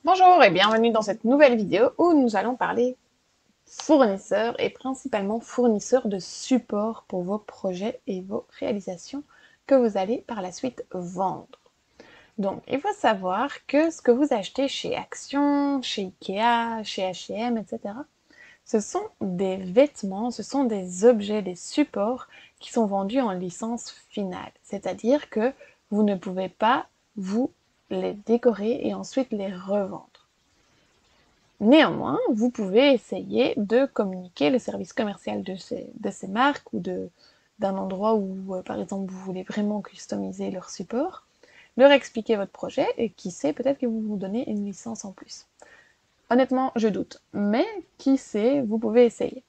Bonjour et bienvenue dans cette nouvelle vidéo où nous allons parler fournisseurs et principalement fournisseurs de support pour vos projets et vos réalisations que vous allez par la suite vendre. Donc, il faut savoir que ce que vous achetez chez Action, chez Ikea, chez H&M, etc., ce sont des vêtements, ce sont des objets, des supports qui sont vendus en licence finale. C'est-à-dire que vous ne pouvez pas vous les décorer et ensuite les revendre. Néanmoins, vous pouvez essayer de communiquer le service commercial de ces marques ou d'un endroit où, par exemple, vous voulez vraiment customiser leur support, leur expliquer votre projet et qui sait, peut-être que vous donnez une licence en plus. Honnêtement, je doute, mais qui sait, vous pouvez essayer.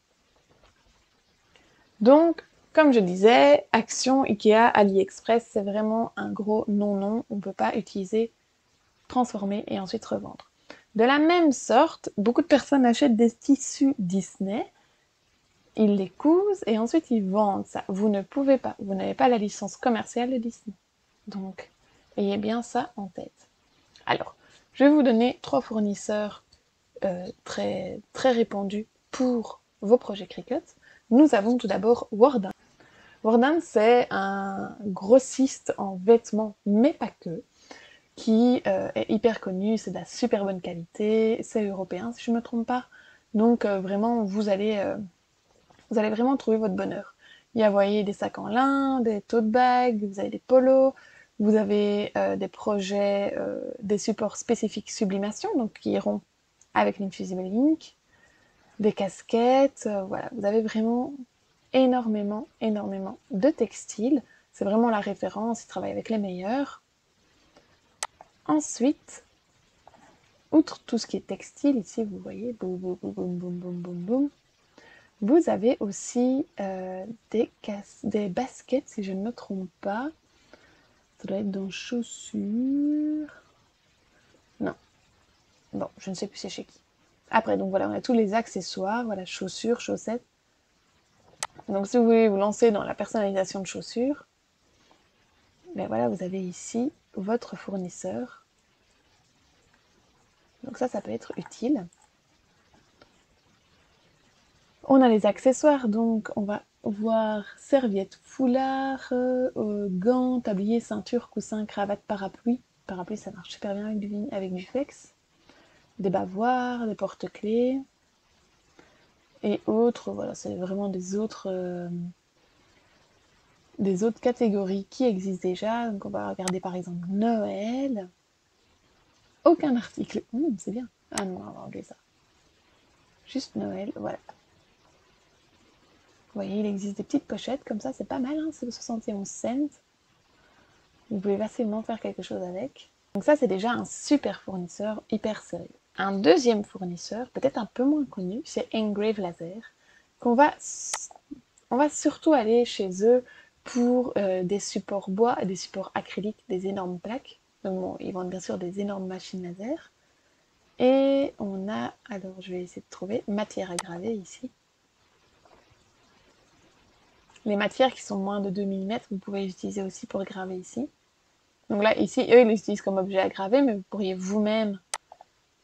Donc, comme je disais, Action, Ikea, AliExpress, c'est vraiment un gros non-non. On ne peut pas utiliser, transformer et ensuite revendre. De la même sorte, beaucoup de personnes achètent des tissus Disney, ils les cousent et ensuite ils vendent ça. Vous ne pouvez pas, vous n'avez pas la licence commerciale de Disney. Donc, ayez bien ça en tête. Alors, je vais vous donner 3 fournisseurs très répandus pour vos projets Cricut. Nous avons tout d'abord Warden. Warden, c'est un grossiste en vêtements, mais pas que, qui est hyper connu, c'est de la super bonne qualité, c'est européen si je ne me trompe pas. Donc vraiment, vous allez vraiment trouver votre bonheur. Il y a, vous voyez, des sacs en lin, des tote bags, vous avez des polos, vous avez des projets, des supports spécifiques sublimation, donc qui iront avec l'Infusible Ink, des casquettes, voilà, vous avez vraiment énormément de textiles. C'est vraiment la référence, ils travaillent avec les meilleurs. Ensuite, outre tout ce qui est textile, ici vous voyez, boum, boum, boum, boum, boum, boum, boum, boum, vous avez aussi des baskets, si je ne me trompe pas. Ça doit être dans chaussures. Non. Bon, je ne sais plus c'est chez qui. Après, donc voilà, on a tous les accessoires, voilà, chaussures, chaussettes. Donc si vous voulez vous lancer dans la personnalisation de chaussures, ben voilà, vous avez ici votre fournisseur. Donc ça peut être utile. On a les accessoires, donc on va voir serviettes, foulards, gants, tabliers, ceinture, coussin, cravate, parapluie. Parapluie, ça marche super bien avec du flex. Des bavoirs, des porte-clés et autres. Voilà, c'est vraiment des autres catégories qui existent déjà. Donc on va regarder par exemple Noël. Aucun article. C'est bien. Ah non, on va enlever ça. Juste Noël, voilà. Vous voyez, il existe des petites pochettes comme ça, c'est pas mal, hein, c'est 71 cents. Vous pouvez facilement faire quelque chose avec. Donc ça, c'est déjà un super fournisseur, hyper sérieux. Un deuxième fournisseur, peut-être un peu moins connu, c'est Engrave Laser, on va surtout aller chez eux pour des supports bois et des supports acryliques, des énormes plaques. Donc bon, ils vendent bien sûr des énormes machines laser. Et on a, alors je vais essayer de trouver, matière à graver ici. Les matières qui sont moins de 2 mm, vous pouvez les utiliser aussi pour graver ici. Donc là, ici, eux, ils les utilisent comme objet à graver, mais vous pourriez vous-même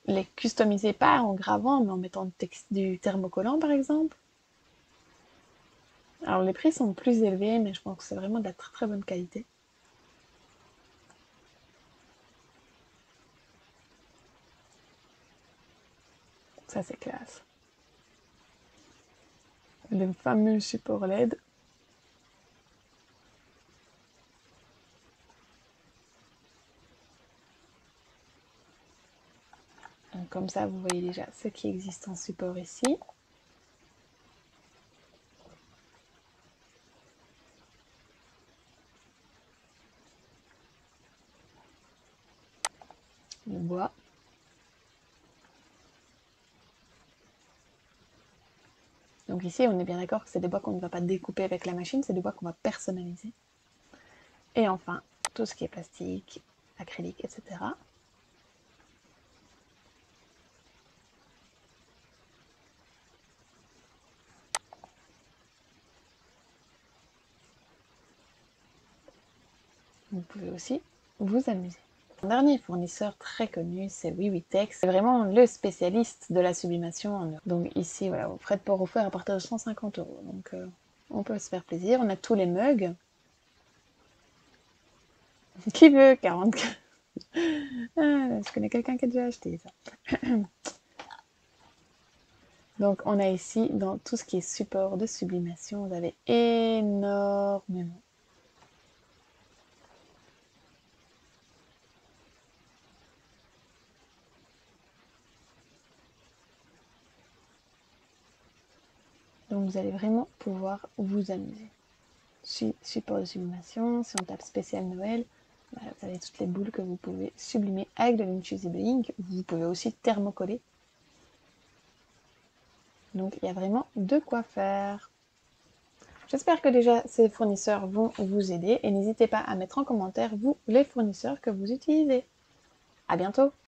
les customiser, pas en gravant, mais en mettant du thermocollant, par exemple. Alors, les prix sont plus élevés, mais je pense que c'est vraiment de la très bonne qualité. Ça, c'est classe. Les fameux supports LED. Donc, comme ça, vous voyez déjà ce qui existe en support ici. Le bois. Donc ici, on est bien d'accord que c'est des bois qu'on ne va pas découper avec la machine, c'est des bois qu'on va personnaliser. Et enfin, tout ce qui est plastique, acrylique, etc. Vous pouvez aussi vous amuser. Un dernier fournisseur très connu, c'est WiwiTex. C'est vraiment le spécialiste de la sublimation en Europe. Donc ici, voilà, vous frais de port offert à partir de 150 €. Donc on peut se faire plaisir. On a tous les mugs. Qui veut 40? Je connais quelqu'un qui a déjà acheté ça. Donc on a ici, dans tout ce qui est support de sublimation, vous avez énormément. Donc vous allez vraiment pouvoir vous amuser. Support de sublimation, si on tape spécial Noël, voilà, vous avez toutes les boules que vous pouvez sublimer avec de l'Infusible Ink. Vous pouvez aussi thermocoller. Donc il y a vraiment de quoi faire. J'espère que déjà ces fournisseurs vont vous aider et n'hésitez pas à mettre en commentaire vous les fournisseurs que vous utilisez. À bientôt!